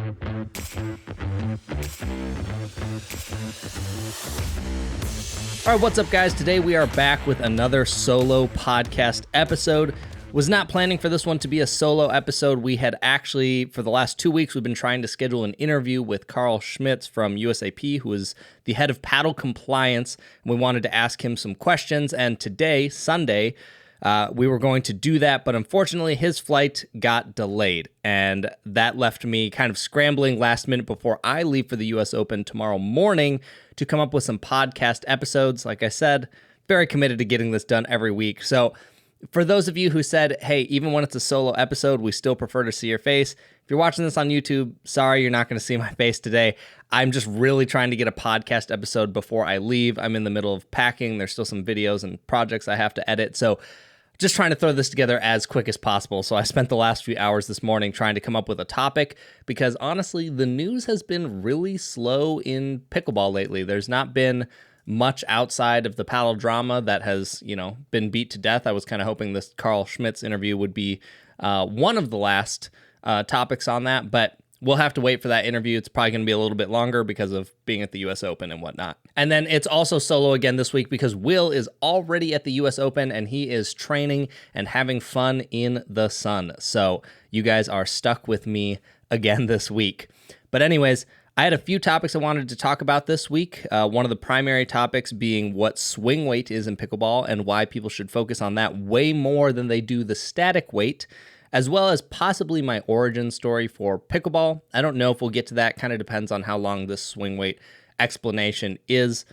All right, what's up, guys? Today we are back with another solo podcast episode. Was not planning for this one to be a solo episode. We had actually, for the last 2 weeks, we've been trying to schedule an interview with Carl Schmitz from USAP, who is the head of paddle compliance. We wanted to ask him some questions, and today, Sunday, we were going to do that, but unfortunately his flight got delayed, and that left me kind of scrambling last minute before I leave for the US Open tomorrow morning to come up with some podcast episodes. Like I said, very committed to getting this done every week. So for those of you who said, hey, even when it's a solo episode, we still prefer to see your face. If you're watching this on YouTube, sorry, you're not going to see my face today. I'm just really trying to get a podcast episode before I leave. I'm in the middle of packing. There's still some videos and projects I have to edit. So just trying to throw this together as quick as possible. So I spent the last few hours this morning trying to come up with a topic because honestly, the news has been really slow in pickleball lately. There's not been much outside of the paddle drama that has, been beat to death. I was kind of hoping this Carl Schmitz interview would be one of the last topics on that, but we'll have to wait for that interview. It's probably going to be a little bit longer because of being at the US Open and whatnot. And then it's also solo again this week because Will is already at the US Open and he is training and having fun in the sun. So you guys are stuck with me again this week. But anyways, I had a few topics I wanted to talk about this week. One of the primary topics being what swing weight is in pickleball and why people should focus on that way more than they do the static weight, as well as possibly my origin story for pickleball. I don't know if we'll get to that. Kind of depends on how long this swing weight explanation is,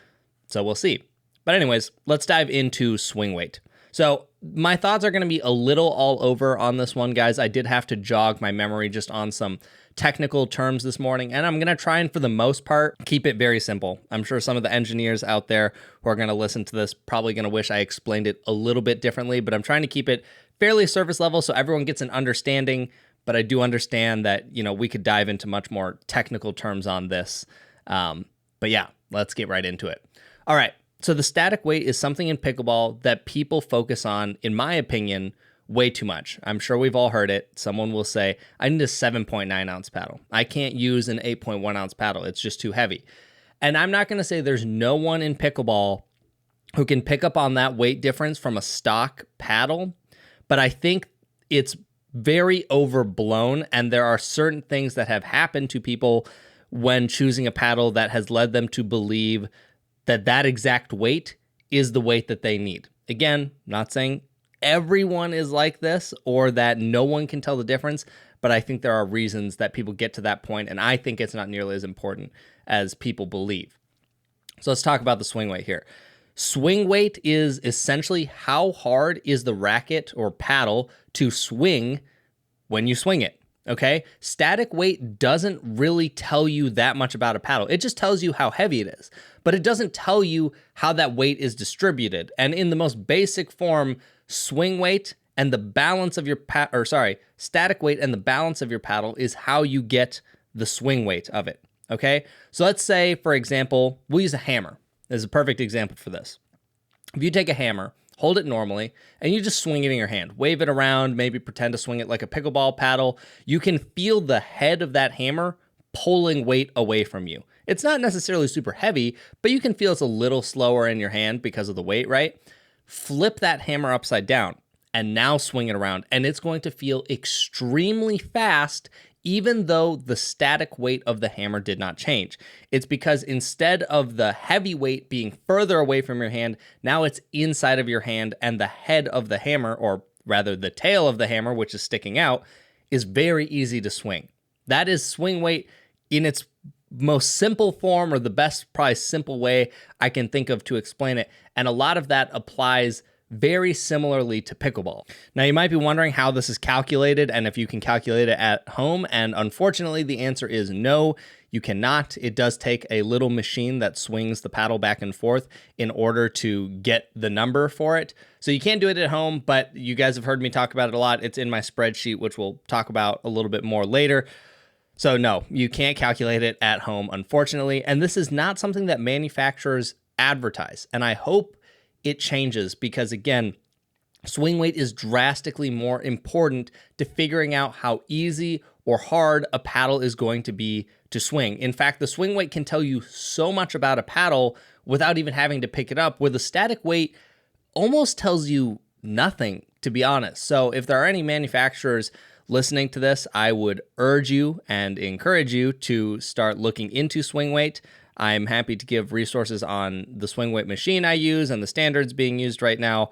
so we'll see. But anyways, let's dive into swing weight. So my thoughts are going to be a little all over on this one, guys. I did have to jog my memory just on some technical terms this morning, and I'm going to try and, for the most part, keep it very simple. I'm sure some of the engineers out there who are going to listen to this probably going to wish I explained it a little bit differently, but I'm trying to keep it fairly surface level so everyone gets an understanding, but I do understand that, we could dive into much more technical terms on this. But yeah, let's get right into it. All right. So the static weight is something in pickleball that people focus on, in my opinion, way too much. I'm sure we've all heard it. Someone will say, I need a 7.9 ounce paddle. I can't use an 8.1 ounce paddle. It's just too heavy. And I'm not going to say there's no one in pickleball who can pick up on that weight difference from a stock paddle, but I think it's very overblown, and there are certain things that have happened to people when choosing a paddle that has led them to believe that that exact weight is the weight that they need. Again, not saying everyone is like this or that no one can tell the difference, but I think there are reasons that people get to that point, and I think it's not nearly as important as people believe. So let's talk about the swing weight here. Swing weight is essentially how hard is the racket or paddle to swing when you swing it. Okay, static weight doesn't really tell you that much about a paddle. It just tells you how heavy it is, but it doesn't tell you how that weight is distributed. And in the most basic form, swing weight and the balance of your static weight and the balance of your paddle is how you get the swing weight of it. Okay, so let's say, for example, we'll use a hammer as a perfect example for this. If you take a hammer, hold it normally, and you just swing it in your hand. Wave it around, maybe pretend to swing it like a pickleball paddle. You can feel the head of that hammer pulling weight away from you. It's not necessarily super heavy, but you can feel it's a little slower in your hand because of the weight, right? Flip that hammer upside down and now swing it around, and it's going to feel extremely fast even though the static weight of the hammer did not change. It's because instead of the heavy weight being further away from your hand, now it's inside of your hand, and the head of the hammer, or rather the tail of the hammer, which is sticking out, is very easy to swing. That is swing weight in its most simple form, or the best, probably simple way I can think of to explain it. And a lot of that applies very similarly to pickleball. Now, you might be wondering how this is calculated and if you can calculate it at home, and unfortunately, the answer is no, you cannot. It does take a little machine that swings the paddle back and forth in order to get the number for it. So you can't do it at home, but you guys have heard me talk about it a lot. It's in my spreadsheet, which we'll talk about a little bit more later. So no, you can't calculate it at home, unfortunately, and this is not something that manufacturers advertise, and I hope it changes because, again, swing weight is drastically more important to figuring out how easy or hard a paddle is going to be to swing. In fact, the swing weight can tell you so much about a paddle without even having to pick it up, where the static weight almost tells you nothing, to be honest. So if there are any manufacturers listening to this, I would urge you and encourage you to start looking into swing weight. I'm happy to give resources on the swing weight machine I use and the standards being used right now.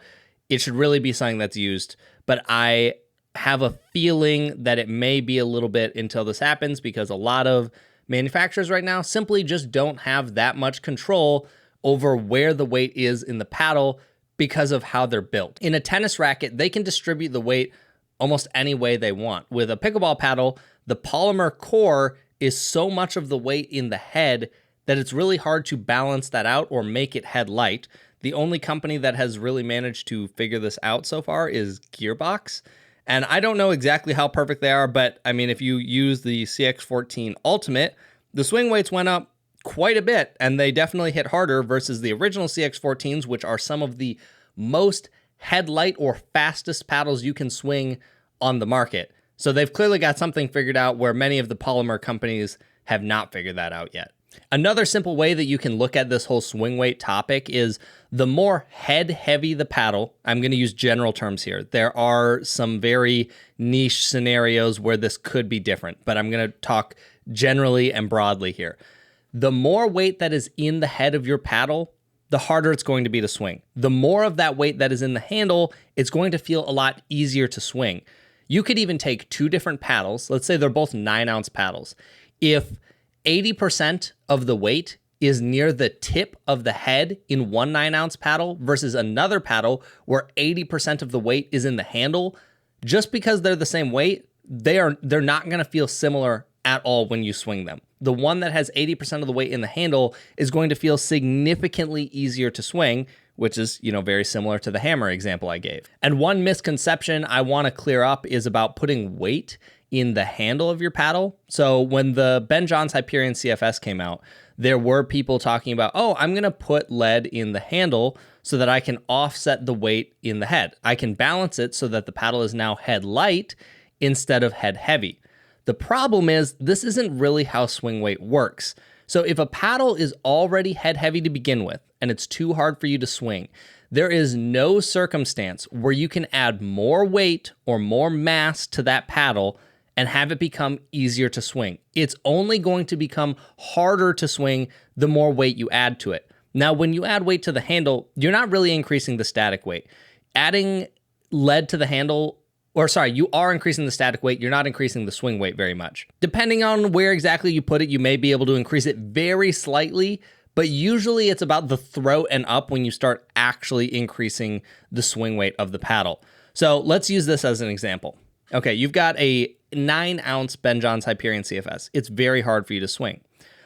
It should really be something that's used, but I have a feeling that it may be a little bit until this happens, because a lot of manufacturers right now simply just don't have that much control over where the weight is in the paddle because of how they're built. In a tennis racket, they can distribute the weight almost any way they want. With a pickleball paddle, the polymer core is so much of the weight in the head that it's really hard to balance that out or make it head light. The only company that has really managed to figure this out so far is Gearbox. And I don't know exactly how perfect they are, but I mean, if you use the CX14 Ultimate, the swing weights went up quite a bit, and they definitely hit harder versus the original CX14s, which are some of the most headlight or fastest paddles you can swing on the market. So they've clearly got something figured out where many of the polymer companies have not figured that out yet. Another simple way that you can look at this whole swing weight topic is the more head heavy the paddle. I'm going to use general terms here. There are some very niche scenarios where this could be different, but I'm going to talk generally and broadly here. The more weight that is in the head of your paddle, the harder it's going to be to swing. The more of that weight that is in the handle, it's going to feel a lot easier to swing. You could even take two different paddles. Let's say they're both 9-ounce paddles. If 80% of the weight is near the tip of the head in one 9-ounce paddle versus another paddle where 80% of the weight is in the handle, just because they're the same weight, they're not going to feel similar at all when you swing them. The one that has 80% of the weight in the handle is going to feel significantly easier to swing, which is, very similar to the hammer example I gave. And one misconception I want to clear up is about putting weight in the handle of your paddle. So when the Ben Johns Hyperion CFS came out, there were people talking about, I'm going to put lead in the handle so that I can offset the weight in the head. I can balance it so that the paddle is now head light instead of head heavy. The problem is this isn't really how swing weight works. So if a paddle is already head heavy to begin with and it's too hard for you to swing, there is no circumstance where you can add more weight or more mass to that paddle and have it become easier to swing. It's only going to become harder to swing the more weight you add to it. Now, when you add weight to the handle, you're not really increasing the static weight. Adding lead to the handle, you are increasing the static weight. You're not increasing the swing weight very much. Depending on where exactly you put it, you may be able to increase it very slightly, but usually it's about the throat and up when you start actually increasing the swing weight of the paddle. So let's use this as an example. Okay, you've got a 9-ounce Ben Johns Hyperion CFS. It's very hard for you to swing.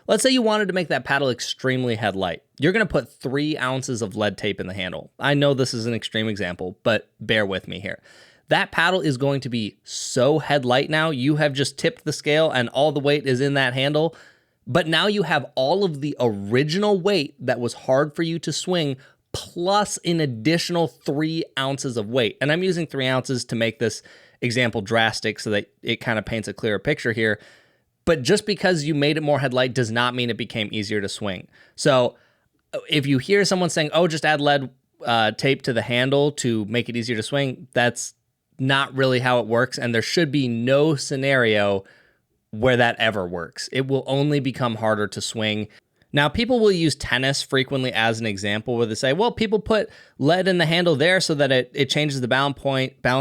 Let's say you wanted to make that paddle extremely head light. You're going to put 3 ounces of lead tape in the handle. I know this is an extreme example, but bear with me here. That paddle is going to be so head light now. You have just tipped the scale and all the weight is in that handle. But now you have all of the original weight that was hard for you to swing plus an additional 3 ounces of weight. And I'm using 3 ounces to make this example drastic so that it kind of paints a clearer picture here. But just because you made it more headlight does not mean it became easier to swing. So if you hear someone saying, just add lead tape to the handle to make it easier to swing, that's not really how it works. And there should be no scenario where that ever works. It will only become harder to swing. Now, people will use tennis frequently as an example where they say, people put lead in the handle there so that it changes the balance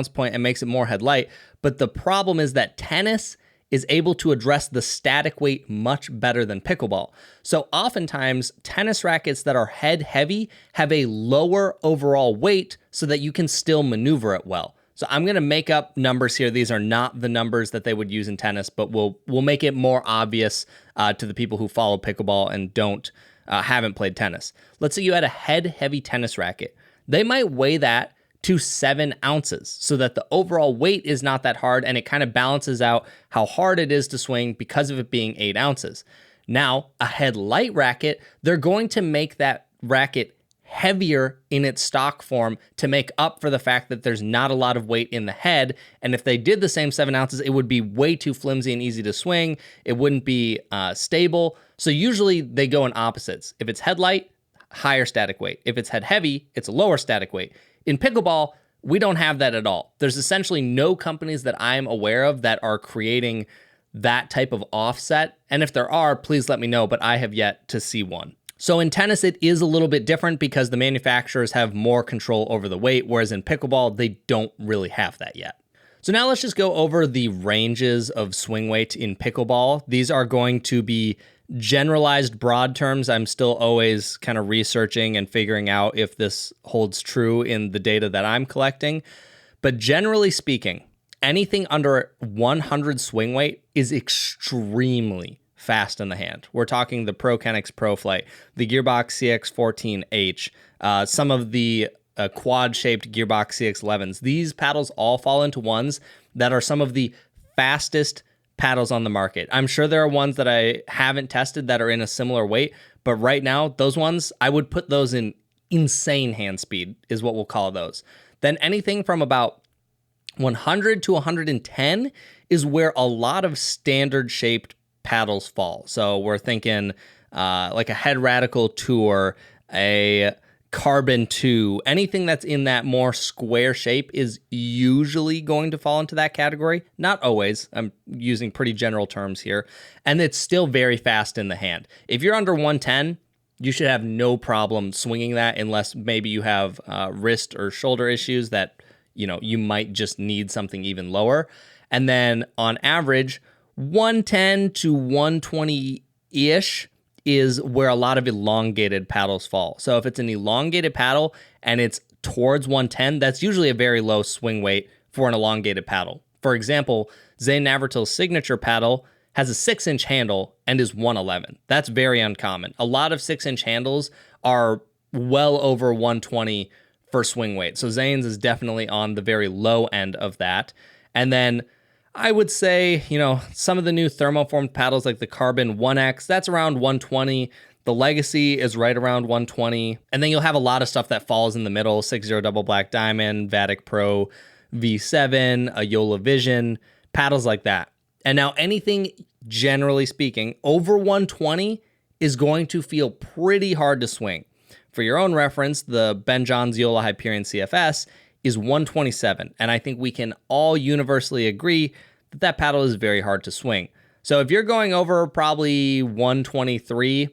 point and makes it more head light. But the problem is that tennis is able to address the static weight much better than pickleball. So oftentimes, tennis rackets that are head heavy have a lower overall weight so that you can still maneuver it well. So I'm going to make up numbers here. These are not the numbers that they would use in tennis, but we'll make it more obvious to the people who follow pickleball and haven't played tennis. Let's say you had a head-heavy tennis racket. They might weigh that to 7 ounces so that the overall weight is not that hard and it kind of balances out how hard it is to swing because of it being 8 ounces. Now, a head light racket, they're going to make that racket heavier in its stock form to make up for the fact that there's not a lot of weight in the head. And if they did the same 7 ounces, it would be way too flimsy and easy to swing. It wouldn't be stable. So usually they go in opposites. If it's head light, higher static weight. If it's head heavy, it's a lower static weight. In pickleball, we don't have that at all. There's essentially no companies that I'm aware of that are creating that type of offset. And if there are, please let me know, but I have yet to see one. So in tennis, it is a little bit different because the manufacturers have more control over the weight, whereas in pickleball, they don't really have that yet. So now let's just go over the ranges of swing weight in pickleball. These are going to be generalized broad terms. I'm still always kind of researching and figuring out if this holds true in the data that I'm collecting. But generally speaking, anything under 100 swing weight is extremely fast in the hand. We're talking the ProKennex ProFlight, the Gearbox CX14H, some of the quad-shaped Gearbox CX11s. These paddles all fall into ones that are some of the fastest paddles on the market. I'm sure there are ones that I haven't tested that are in a similar weight, but right now, those ones, I would put those in insane hand speed is what we'll call those. Then anything from about 100 to 110 is where a lot of standard shaped paddles fall. So we're thinking like a Head Radical Tour, a Carbon 2, anything that's in that more square shape is usually going to fall into that category. Not always. I'm using pretty general terms here. And it's still very fast in the hand. If you're under 110, you should have no problem swinging that unless maybe you have wrist or shoulder issues that, you might just need something even lower. And then on average, 110 to 120-ish is where a lot of elongated paddles fall. So if it's an elongated paddle and it's towards 110, that's usually a very low swing weight for an elongated paddle. For example, Zane Navratil's signature paddle has a 6-inch handle and is 111. That's very uncommon. A lot of 6-inch handles are well over 120 for swing weight. So Zane's is definitely on the very low end of that. And then I would say, some of the new thermoformed paddles like the Carbon 1X, that's around 120. The Legacy is right around 120. And then you'll have a lot of stuff that falls in the middle, 6-0 Double Black Diamond, Vatic Pro V7, a Yola Vision, paddles like that. And now anything, generally speaking, over 120 is going to feel pretty hard to swing. For your own reference, the Ben Johns Yola Hyperion CFS is 127, and I think we can all universally agree that that paddle is very hard to swing. So if you're going over probably 123,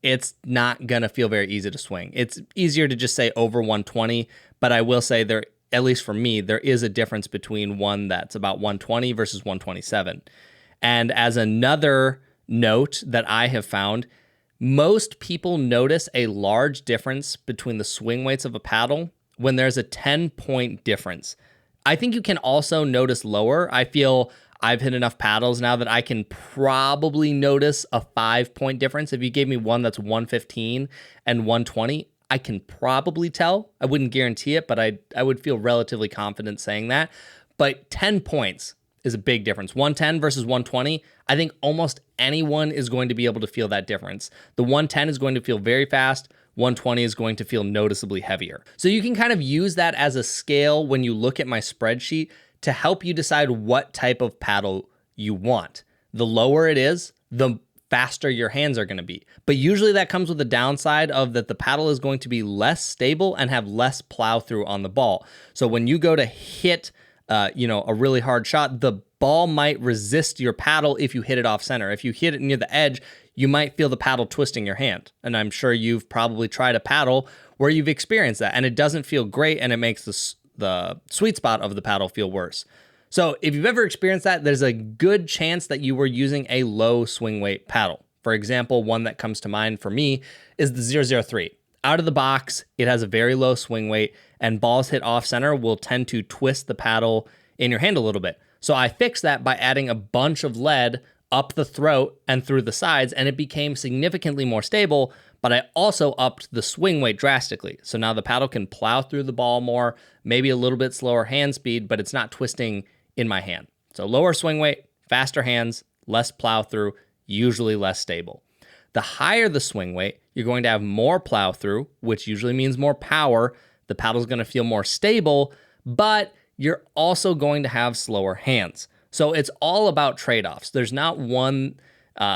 it's not going to feel very easy to swing. It's easier to just say over 120, but I will say there, at least for me, there is a difference between one that's about 120 versus 127. And as another note that I have found, most people notice a large difference between the swing weights of a paddle when there's a 10-point difference. I think you can also notice lower. I feel I've hit enough paddles now that I can probably notice a 5-point difference. If you gave me one that's 115 and 120, I can probably tell. I wouldn't guarantee it, but I would feel relatively confident saying that. But 10 points is a big difference. 110 versus 120, I think almost anyone is going to be able to feel that difference. The 110 is going to feel very fast. 120 is going to feel noticeably heavier. So you can kind of use that as a scale when you look at my spreadsheet to help you decide what type of paddle you want. The lower it is, the faster your hands are going to be. But usually that comes with the downside of that the paddle is going to be less stable and have less plow through on the ball. So when you go to hit a really hard shot, the ball might resist your paddle if you hit it off center. If you hit it near the edge, you might feel the paddle twisting your hand. And I'm sure you've probably tried a paddle where you've experienced that and it doesn't feel great and it makes the sweet spot of the paddle feel worse. So if you've ever experienced that, there's a good chance that you were using a low swing weight paddle. For example, one that comes to mind for me is the 003. Out of the box, it has a very low swing weight and balls hit off center will tend to twist the paddle in your hand a little bit. So I fixed that by adding a bunch of lead up the throat and through the sides, and it became significantly more stable, but I also upped the swing weight drastically. So now the paddle can plow through the ball more, maybe a little bit slower hand speed, but it's not twisting in my hand. So lower swing weight, faster hands, less plow through, usually less stable. The higher the swing weight, you're going to have more plow through, which usually means more power. The paddle's going to feel more stable, but you're also going to have slower hands. So it's all about trade-offs. There's not one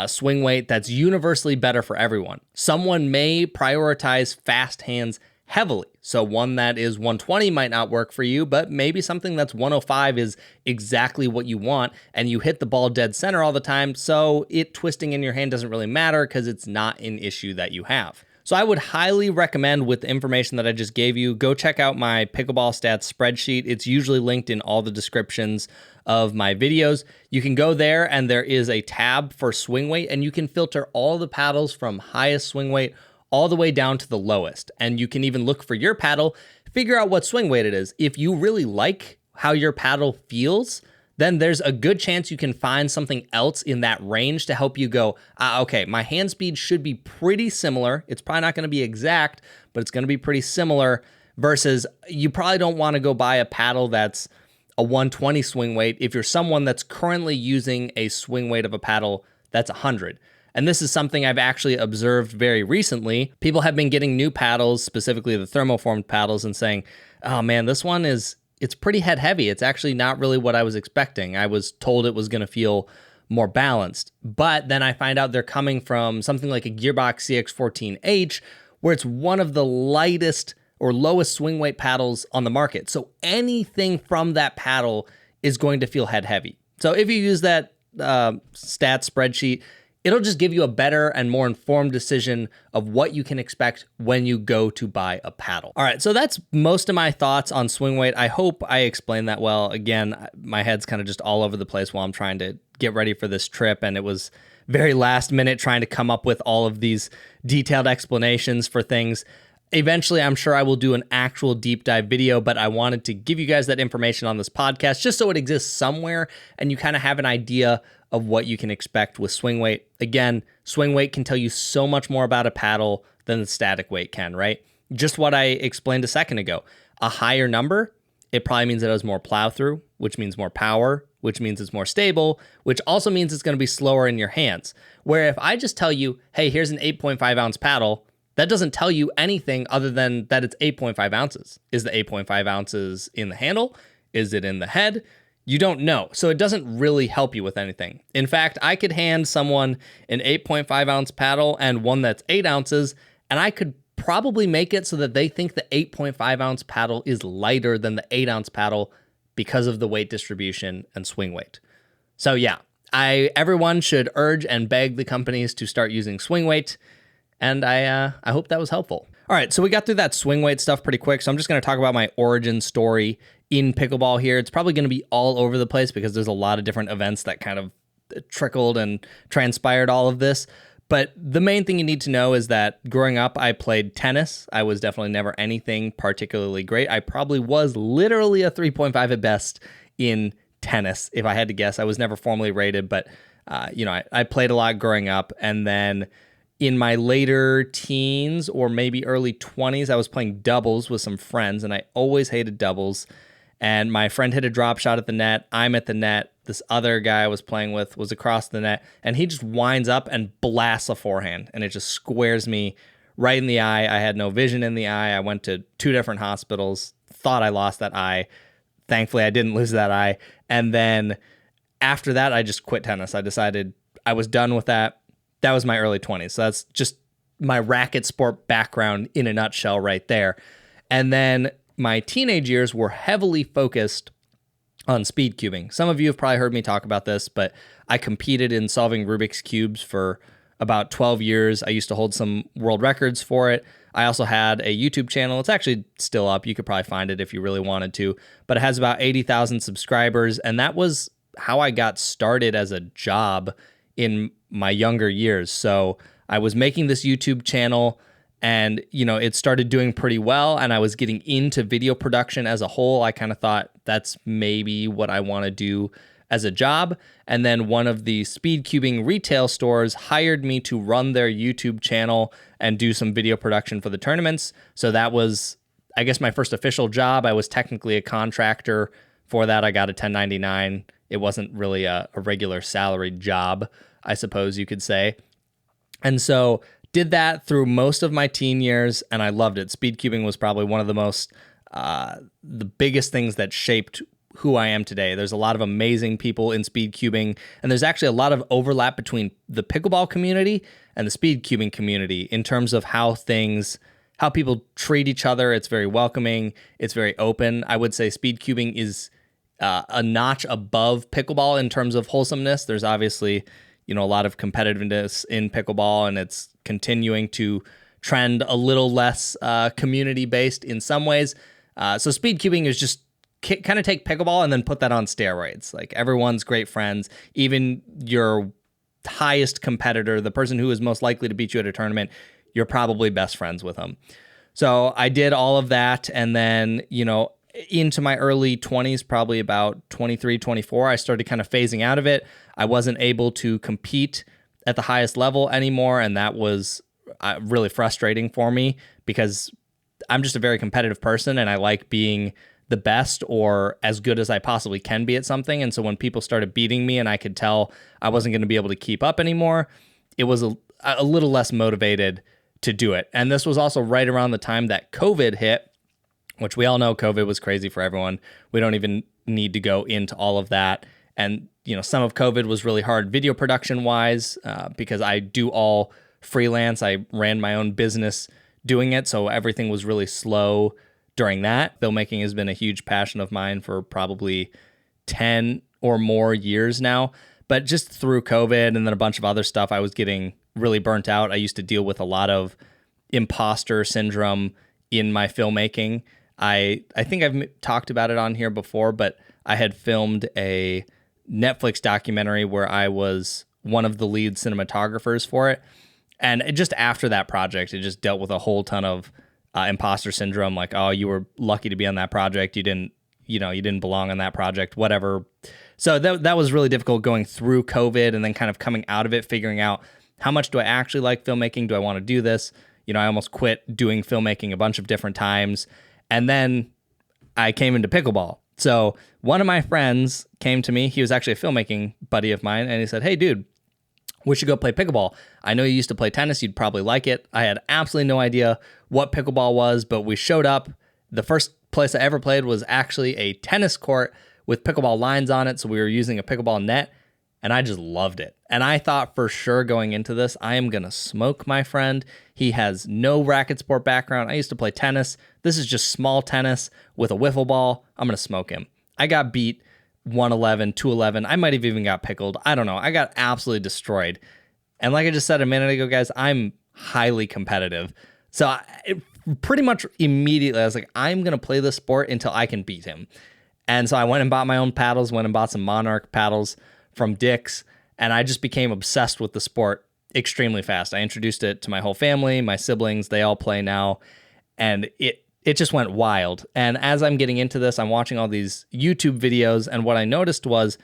swing weight that's universally better for everyone. Someone may prioritize fast hands heavily. So one that is 120 might not work for you, but maybe something that's 105 is exactly what you want, and you hit the ball dead center all the time, so it twisting in your hand doesn't really matter because it's not an issue that you have. So I would highly recommend, with the information that I just gave you, go check out my Pickleball Stats spreadsheet. It's usually linked in all the descriptions of my videos. You can go there and there is a tab for swing weight, and you can filter all the paddles from highest swing weight all the way down to the lowest. And you can even look for your paddle, figure out what swing weight it is. If you really like how your paddle feels, then there's a good chance you can find something else in that range to help you go, okay, my hand speed should be pretty similar. It's probably not going to be exact, but it's going to be pretty similar, versus you probably don't want to go buy a paddle that's a 120 swing weight if you're someone that's currently using a swing weight of a paddle that's 100. And this is something I've actually observed very recently. People have been getting new paddles, specifically the thermoformed paddles, and saying, oh man, this one it's pretty head heavy. It's actually not really what I was expecting. I was told it was going to feel more balanced. But then I find out they're coming from something like a Gearbox CX14H, where it's one of the lightest or lowest swing weight paddles on the market. So anything from that paddle is going to feel head heavy. So if you use that stat spreadsheet, it'll just give you a better and more informed decision of what you can expect when you go to buy a paddle. All right, so that's most of my thoughts on swing weight. I hope I explained that well. Again, my head's kind of just all over the place while I'm trying to get ready for this trip, and it was very last minute trying to come up with all of these detailed explanations for things. Eventually, I'm sure I will do an actual deep dive video, but I wanted to give you guys that information on this podcast just so it exists somewhere and you kind of have an idea of what you can expect with swing weight. Again, swing weight can tell you so much more about a paddle than the static weight can, right? Just what I explained a second ago. A higher number, it probably means it has more plow through, which means more power, which means it's more stable, which also means it's going to be slower in your hands. Where if I just tell you, hey, here's an 8.5 ounce paddle, that doesn't tell you anything other than that it's 8.5 ounces. Is the 8.5 ounces in the handle? Is it in the head? You don't know. So it doesn't really help you with anything. In fact, I could hand someone an 8.5 ounce paddle and one that's 8 ounces, and I could probably make it so that they think the 8.5 ounce paddle is lighter than the 8 ounce paddle because of the weight distribution and swing weight. So yeah, everyone should urge and beg the companies to start using swing weight. And I hope that was helpful. All right, so we got through that swing weight stuff pretty quick. So I'm just going to talk about my origin story in pickleball here. It's probably going to be all over the place because there's a lot of different events that kind of trickled and transpired all of this. But the main thing you need to know is that growing up, I played tennis. I was definitely never anything particularly great. I probably was literally a 3.5 at best in tennis, if I had to guess. I was never formally rated, but I played a lot growing up. And then in my later teens or maybe early 20s, I was playing doubles with some friends, and I always hated doubles. And my friend hit a drop shot at the net. I'm at the net. This other guy I was playing with was across the net, and he just winds up and blasts a forehand, and it just squares me right in the eye. I had no vision in the eye. I went to 2 different hospitals, thought I lost that eye. Thankfully, I didn't lose that eye. And then after that, I just quit tennis. I decided I was done with that. That was my early 20s. So that's just my racket sport background in a nutshell right there. And then my teenage years were heavily focused on speed cubing. Some of you have probably heard me talk about this, but I competed in solving Rubik's Cubes for about 12 years. I used to hold some world records for it. I also had a YouTube channel. It's actually still up. You could probably find it if you really wanted to, but it has about 80,000 subscribers. And that was how I got started as a job in my younger years. So I was making this YouTube channel, and it started doing pretty well, and I was getting into video production as a whole. I kind of thought that's maybe what I want to do as a job. And then one of the speed cubing retail stores hired me to run their YouTube channel and do some video production for the tournaments. So that was, I guess, my first official job. I was technically a contractor for that. I got a 1099. It wasn't really a regular salaried job, I suppose you could say. And so did that through most of my teen years, and I loved it. Speed cubing was probably one of the biggest things that shaped who I am today. There's a lot of amazing people in speed cubing, and there's actually a lot of overlap between the pickleball community and the speed cubing community in terms of how people treat each other. It's very welcoming. It's very open. I would say speed cubing is a notch above pickleball in terms of wholesomeness. There's obviously, a lot of competitiveness in pickleball, and it's continuing to trend a little less community-based in some ways. So speed cubing is just kind of take pickleball and then put that on steroids. Like, everyone's great friends, even your highest competitor, the person who is most likely to beat you at a tournament, you're probably best friends with them. So I did all of that. And then, into my early 20s, probably about 23, 24, I started kind of phasing out of it. I wasn't able to compete at the highest level anymore. And that was really frustrating for me because I'm just a very competitive person and I like being the best or as good as I possibly can be at something. And so when people started beating me and I could tell I wasn't going to be able to keep up anymore, it was a little less motivated to do it. And this was also right around the time that COVID hit, which we all know COVID was crazy for everyone. We don't even need to go into all of that. And, some of COVID was really hard video production wise because I do all freelance. I ran my own business doing it. So everything was really slow during that. Filmmaking has been a huge passion of mine for probably 10 or more years now. But just through COVID and then a bunch of other stuff, I was getting really burnt out. I used to deal with a lot of imposter syndrome in my filmmaking. I think I've talked about it on here before, but I had filmed a Netflix documentary where I was one of the lead cinematographers for it. And just after that project, it just dealt with a whole ton of imposter syndrome. Like, oh, you were lucky to be on that project. You didn't belong on that project, whatever. So that was really difficult going through COVID and then kind of coming out of it, figuring out how much do I actually like filmmaking? Do I want to do this? I almost quit doing filmmaking a bunch of different times. And then I came into pickleball. So one of my friends came to me. He was actually a filmmaking buddy of mine. And he said, hey, dude, we should go play pickleball. I know you used to play tennis. You'd probably like it. I had absolutely no idea what pickleball was, but we showed up. The first place I ever played was actually a tennis court with pickleball lines on it. So we were using a pickleball net, and I just loved it. And I thought for sure going into this, I am going to smoke my friend. He has no racket sport background. I used to play tennis. This is just small tennis with a wiffle ball. I'm going to smoke him. I got beat 111, 211. I might have even got pickled. I don't know. I got absolutely destroyed. And like I just said a minute ago, guys, I'm highly competitive. So pretty much immediately, I was like, I'm going to play this sport until I can beat him. And so I went and bought my own paddles, went and bought some Monarch paddles from Dick's, and I just became obsessed with the sport extremely fast. I introduced it to my whole family, my siblings, they all play now, and it just went wild. And as I'm getting into this, I'm watching all these YouTube videos, and what I noticed was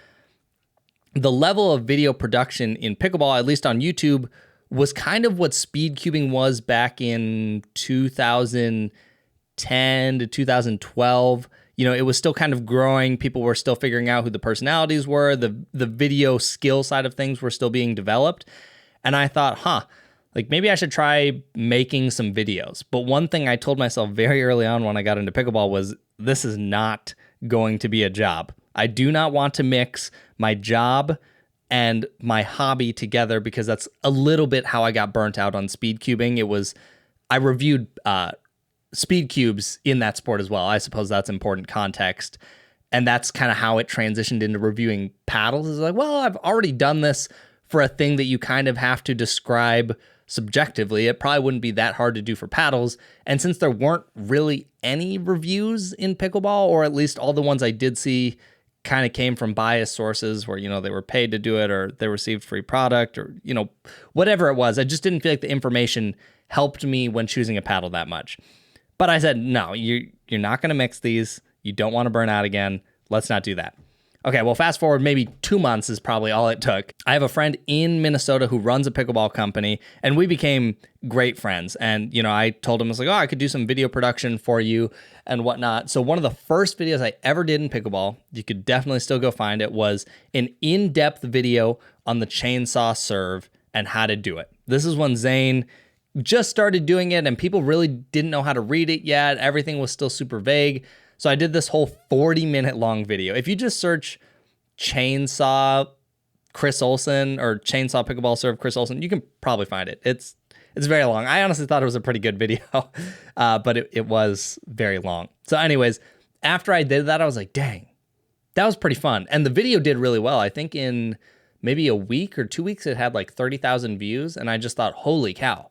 the level of video production in pickleball, at least on YouTube, was kind of what speed cubing was back in 2010 to 2012. It was still kind of growing. People were still figuring out who the personalities were. The video skill side of things were still being developed. And I thought, like maybe I should try making some videos. But one thing I told myself very early on when I got into pickleball was this is not going to be a job. I do not want to mix my job and my hobby together because that's a little bit how I got burnt out on speed cubing. I reviewed speed cubes in that sport as well. I suppose that's important context. And that's kind of how it transitioned into reviewing paddles. Is like, well, I've already done this for a thing that you kind of have to describe subjectively. It probably wouldn't be that hard to do for paddles. And since there weren't really any reviews in pickleball, or at least all the ones I did see kind of came from biased sources where, they were paid to do it or they received free product or, whatever it was, I just didn't feel like the information helped me when choosing a paddle that much. But I said, no, you're not going to mix these. You don't want to burn out again. Let's not do that. Okay, well, fast forward maybe 2 months is probably all it took. I have a friend in Minnesota who runs a pickleball company, and we became great friends. And, I told him, I was like, I could do some video production for you and whatnot. So one of the first videos I ever did in pickleball, you could definitely still go find it, was an in-depth video on the chainsaw serve and how to do it. This is when Zane just started doing it and people really didn't know how to read it yet. Everything was still super vague. So I did this whole 40-minute long video. If you just search chainsaw Chris Olsen or chainsaw pickleball serve Chris Olsen, you can probably find it. It's very long. I honestly thought it was a pretty good video, but it was very long. So anyways, after I did that, I was like, dang, that was pretty fun. And the video did really well. I think in maybe a week or 2 weeks, it had like 30,000 views. And I just thought, holy cow,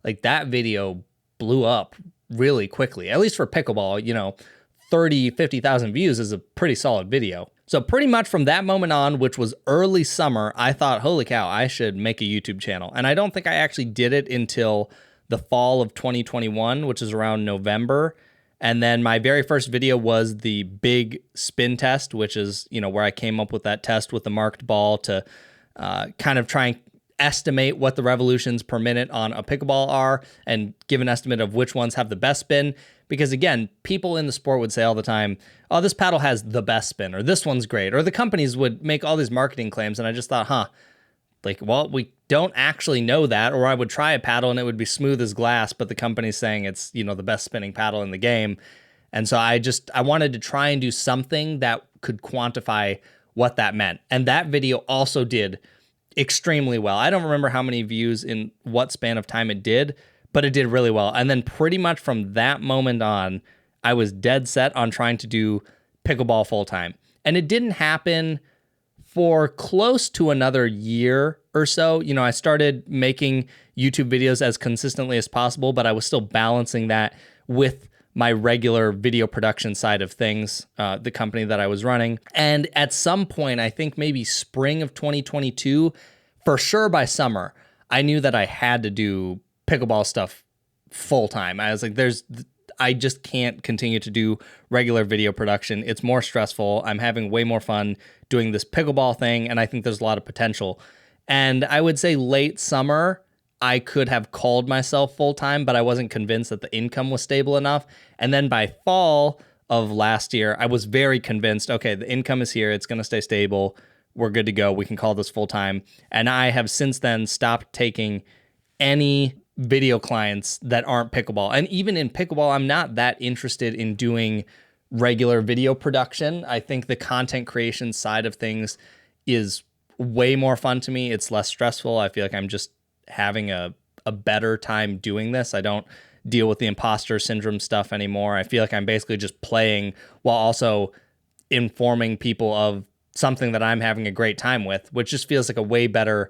like that video blew up really quickly, at least for pickleball. 30, 50,000 views is a pretty solid video. So pretty much from that moment on, which was early summer, I thought, holy cow, I should make a YouTube channel. And I don't think I actually did it until the fall of 2021, which is around November. And then my very first video was the big spin test, which is, where I came up with that test with the marked ball to kind of try and estimate what the revolutions per minute on a pickleball are and give an estimate of which ones have the best spin. Because again, people in the sport would say all the time, oh, this paddle has the best spin, or this one's great, or the companies would make all these marketing claims. And I just thought, well, we don't actually know that, or I would try a paddle and it would be smooth as glass, but the company's saying it's, the best spinning paddle in the game. And so I wanted to try and do something that could quantify what that meant. And that video also did extremely well. I don't remember how many views in what span of time it did, but it did really well. And then pretty much from that moment on, I was dead set on trying to do pickleball full time. And it didn't happen for close to another year or so. I started making YouTube videos as consistently as possible, but I was still balancing that with my regular video production side of things, the company that I was running. And at some point, I think maybe spring of 2022, for sure by summer, I knew that I had to do pickleball stuff full time. I was like, I just can't continue to do regular video production. It's more stressful. I'm having way more fun doing this pickleball thing, and I think there's a lot of potential. And I would say late summer, I could have called myself full time, but I wasn't convinced that the income was stable enough. And then by fall of last year, I was very convinced, okay, the income is here. It's going to stay stable. We're good to go. We can call this full time. And I have since then stopped taking any video clients that aren't pickleball. And even in pickleball, I'm not that interested in doing regular video production. I think the content creation side of things is way more fun to me. It's less stressful. I feel like I'm just having a better time doing this. I don't deal with the imposter syndrome stuff anymore. I feel like I'm basically just playing while also informing people of something that I'm having a great time with, which just feels like a way better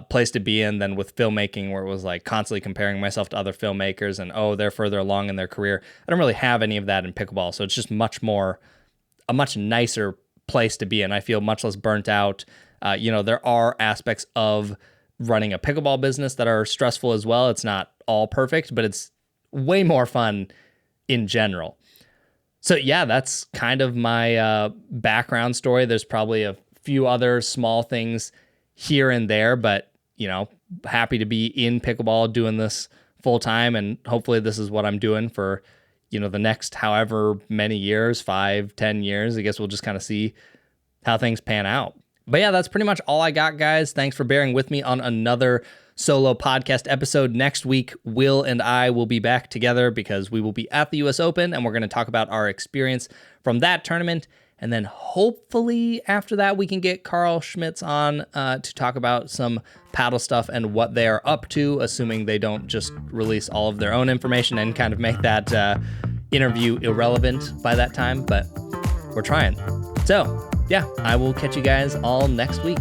place to be in than with filmmaking, where it was like constantly comparing myself to other filmmakers and, oh, they're further along in their career. I don't really have any of that in pickleball. So it's just a much nicer place to be in. I feel much less burnt out. There are aspects of running a pickleball business that are stressful as well. It's not all perfect, but it's way more fun in general. So yeah, that's kind of my background story. There's probably a few other small things here and there, but happy to be in pickleball doing this full time. And hopefully this is what I'm doing for, the next however many years, 5-10 years. I guess we'll just kind of see how things pan out. But yeah, that's pretty much all I got, guys. Thanks for bearing with me on another solo podcast episode. Next week, Will and I will be back together because we will be at the US Open and we're going to talk about our experience from that tournament. And then hopefully after that, we can get Carl Schmitz on to talk about some paddle stuff and what they are up to, assuming they don't just release all of their own information and kind of make that interview irrelevant by that time. But we're trying. So yeah, I will catch you guys all next week.